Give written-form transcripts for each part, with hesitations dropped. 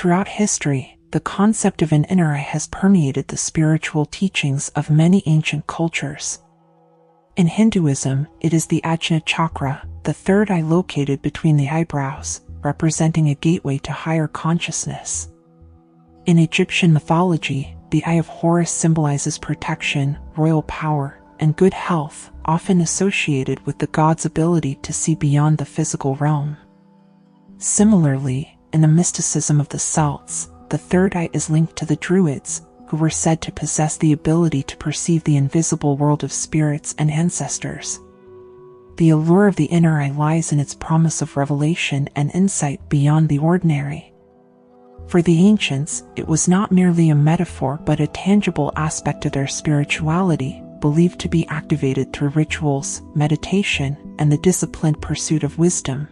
Throughout history, the concept of an inner eye has permeated the spiritual teachings of many ancient cultures. In Hinduism, it is the Ajna chakra, the third eye located between the eyebrows, representing a gateway to higher consciousness. In Egyptian mythology, the Eye of Horus symbolizes protection, royal power, and good health, often associated with the god's ability to see beyond the physical realm. Similarly, in the mysticism of the Celts, the third eye is linked to the Druids, who were said to possess the ability to perceive the invisible world of spirits and ancestors. The allure of the inner eye lies in its promise of revelation and insight beyond the ordinary. For the ancients, it was not merely a metaphor but a tangible aspect of their spirituality, believed to be activated through rituals, meditation, and the disciplined pursuit of wisdom.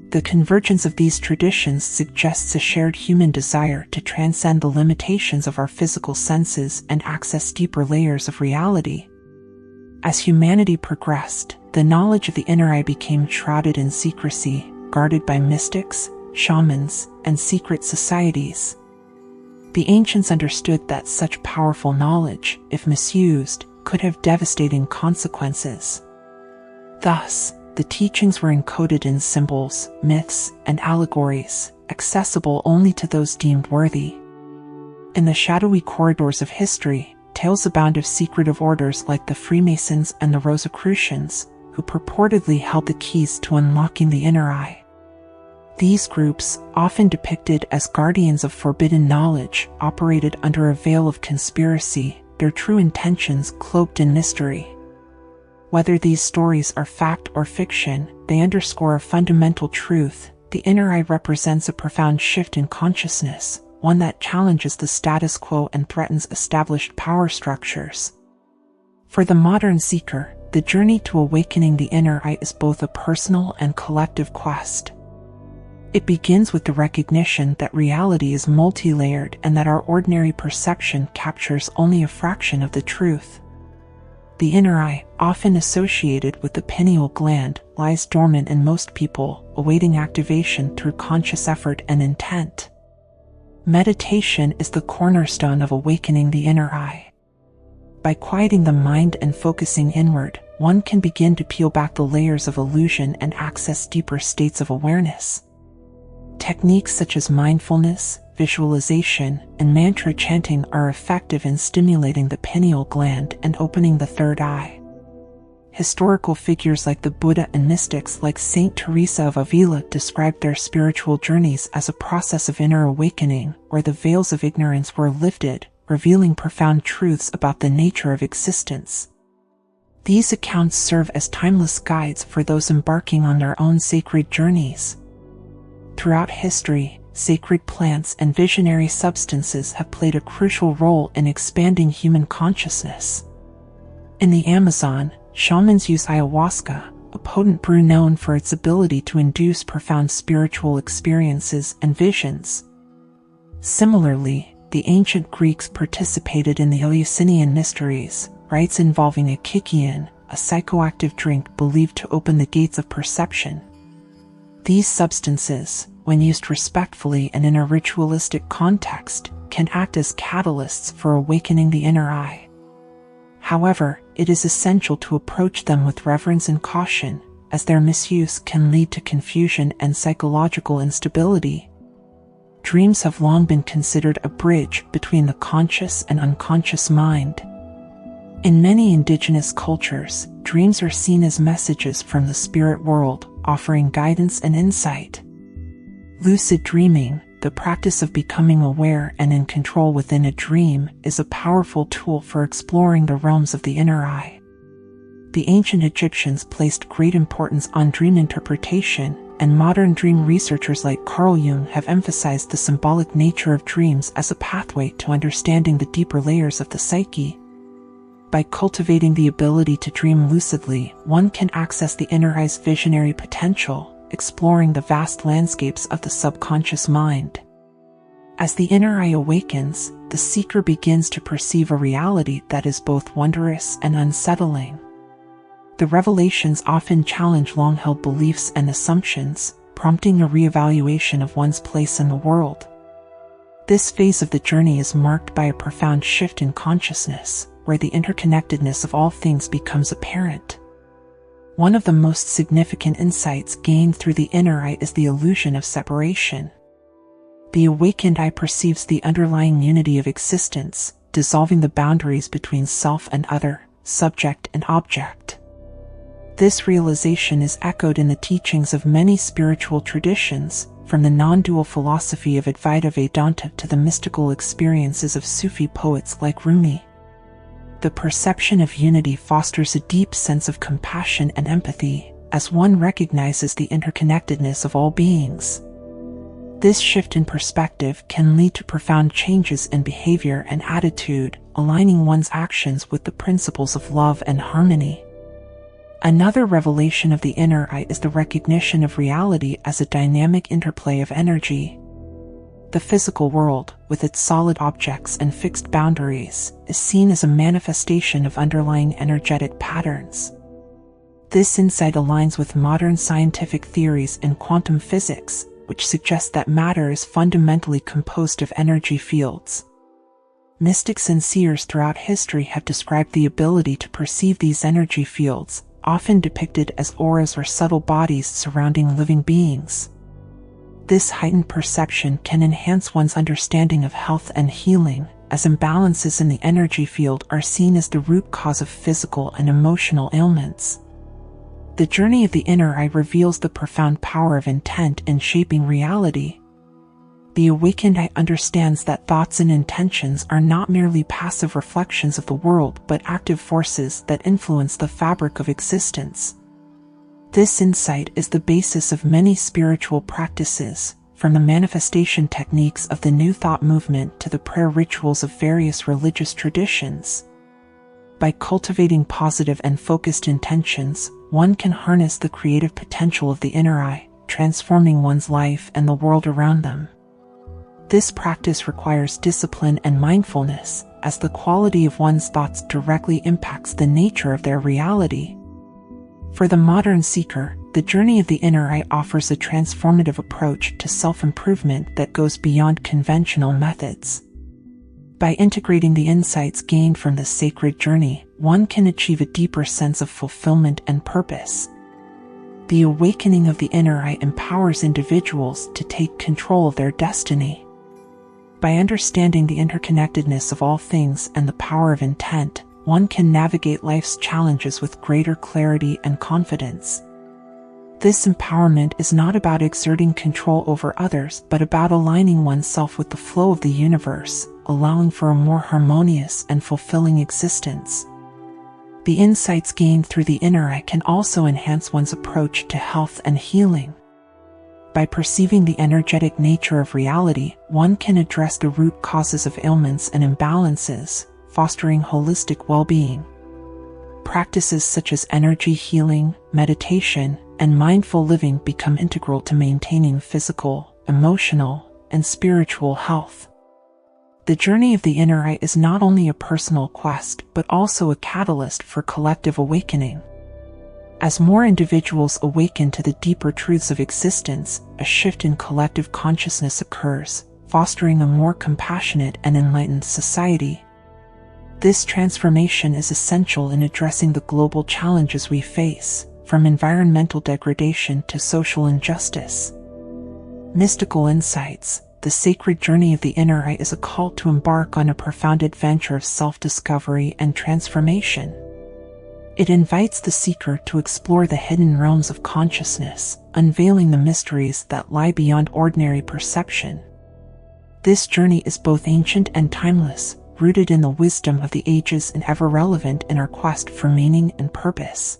The convergence of these traditions suggests a shared human desire to transcend the limitations of our physical senses and access deeper layers of reality. As humanity progressed, the knowledge of the inner eye became shrouded in secrecy, guarded by mystics, shamans, and secret societies. The ancients understood that such powerful knowledge, if misused, could have devastating consequences. Thus, the teachings were encoded in symbols, myths, and allegories, accessible only to those deemed worthy. In the shadowy corridors of history, tales abound of secretive orders like the Freemasons and the Rosicrucians, who purportedly held the keys to unlocking the inner eye. These groups, often depicted as guardians of forbidden knowledge, operated under a veil of conspiracy, their true intentions cloaked in mystery. Whether these stories are fact or fiction, they underscore a fundamental truth: the inner eye represents a profound shift in consciousness, one that challenges the status quo and threatens established power structures. For the modern seeker, the journey to awakening the inner eye is both a personal and collective quest. It begins with the recognition that reality is multi-layered and that our ordinary perception captures only a fraction of the truth. The inner eye, often associated with the pineal gland, lies dormant in most people, awaiting activation through conscious effort and intent. Meditation is the cornerstone of awakening the inner eye. By quieting the mind and focusing inward, one can begin to peel back the layers of illusion and access deeper states of awareness. Techniques such as mindfulness, visualization, and mantra chanting are effective in stimulating the pineal gland and opening the third eye. Historical figures like the Buddha and mystics like Saint Teresa of Avila described their spiritual journeys as a process of inner awakening, where the veils of ignorance were lifted, revealing profound truths about the nature of existence. These accounts serve as timeless guides for those embarking on their own sacred journeys. Throughout history, sacred plants and visionary substances have played a crucial role in expanding human consciousness. In the Amazon, shamans use ayahuasca, a potent brew known for its ability to induce profound spiritual experiences and visions. Similarly, the ancient Greeks participated in the Eleusinian mysteries, rites involving a kykeon, a psychoactive drink believed to open the gates of perception. These substances, when used respectfully and in a ritualistic context, can act as catalysts for awakening the inner eye. However, it is essential to approach them with reverence and caution, as their misuse can lead to confusion and psychological instability. Dreams have long been considered a bridge between the conscious and unconscious mind. In many indigenous cultures, dreams are seen as messages from the spirit world, offering guidance and insight. Lucid dreaming, the practice of becoming aware and in control within a dream, is a powerful tool for exploring the realms of the inner eye. The ancient Egyptians placed great importance on dream interpretation, and modern dream researchers like Carl Jung have emphasized the symbolic nature of dreams as a pathway to understanding the deeper layers of the psyche. By cultivating the ability to dream lucidly, one can access the inner eye's visionary potential, exploring the vast landscapes of the subconscious mind. As the inner eye awakens, the seeker begins to perceive a reality that is both wondrous and unsettling. The revelations often challenge long-held beliefs and assumptions, prompting a reevaluation of one's place in the world. This phase of the journey is marked by a profound shift in consciousness, where the interconnectedness of all things becomes apparent. One of the most significant insights gained through the inner eye is the illusion of separation. The awakened eye perceives the underlying unity of existence, dissolving the boundaries between self and other, subject and object. This realization is echoed in the teachings of many spiritual traditions, from the non-dual philosophy of Advaita Vedanta to the mystical experiences of Sufi poets like Rumi. The perception of unity fosters a deep sense of compassion and empathy, as one recognizes the interconnectedness of all beings. This shift in perspective can lead to profound changes in behavior and attitude, aligning one's actions with the principles of love and harmony. Another revelation of the inner eye is the recognition of reality as a dynamic interplay of energy. The physical world, with its solid objects and fixed boundaries, is seen as a manifestation of underlying energetic patterns. This insight aligns with modern scientific theories in quantum physics, which suggests that matter is fundamentally composed of energy fields. Mystics and seers throughout history have described the ability to perceive these energy fields, often depicted as auras or subtle bodies surrounding living beings. This heightened perception can enhance one's understanding of health and healing, as imbalances in the energy field are seen as the root cause of physical and emotional ailments. The journey of the inner eye reveals the profound power of intent in shaping reality. The awakened eye understands that thoughts and intentions are not merely passive reflections of the world but active forces that influence the fabric of existence. This insight is the basis of many spiritual practices, from the manifestation techniques of the New Thought movement to the prayer rituals of various religious traditions. By cultivating positive and focused intentions, one can harness the creative potential of the inner eye, transforming one's life and the world around them. This practice requires discipline and mindfulness, as the quality of one's thoughts directly impacts the nature of their reality. For the modern seeker, the journey of the inner eye offers a transformative approach to self-improvement that goes beyond conventional methods. By integrating the insights gained from this sacred journey, one can achieve a deeper sense of fulfillment and purpose. The awakening of the inner eye empowers individuals to take control of their destiny. By understanding the interconnectedness of all things and the power of intent, one can navigate life's challenges with greater clarity and confidence. This empowerment is not about exerting control over others but about aligning oneself with the flow of the universe, allowing for a more harmonious and fulfilling existence. The insights gained through the inner eye can also enhance one's approach to health and healing. By perceiving the energetic nature of reality, one can address the root causes of ailments and imbalances, fostering holistic well-being. Practices such as energy healing, meditation, and mindful living become integral to maintaining physical, emotional, and spiritual health. The journey of the inner eye is not only a personal quest but also a catalyst for collective awakening. As more individuals awaken to the deeper truths of existence, a shift in collective consciousness occurs, fostering a more compassionate and enlightened society. This transformation is essential in addressing the global challenges we face, from environmental degradation to social injustice. Mystical insights. The sacred journey of the inner eye is a call to embark on a profound adventure of self-discovery and transformation. It invites the seeker to explore the hidden realms of consciousness, unveiling the mysteries that lie beyond ordinary perception. This journey is both ancient and timeless, rooted in the wisdom of the ages and ever relevant in our quest for meaning and purpose.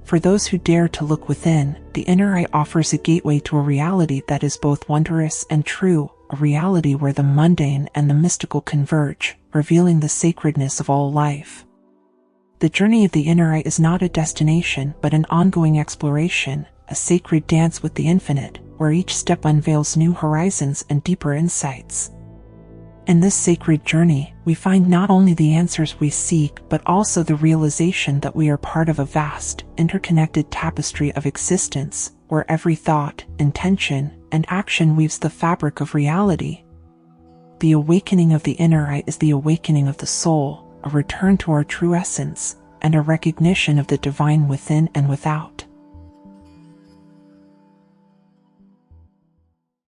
For those who dare to look within, the inner eye offers a gateway to a reality that is both wondrous and true, a reality where the mundane and the mystical converge, revealing the sacredness of all life. The journey of the inner eye is not a destination but an ongoing exploration, a sacred dance with the infinite, where each step unveils new horizons and deeper insights. In this sacred journey, we find not only the answers we seek but also the realization that we are part of a vast, interconnected tapestry of existence, where every thought, intention, and action weaves the fabric of reality. The awakening of the inner eye is the awakening of the soul, a return to our true essence, and a recognition of the divine within and without.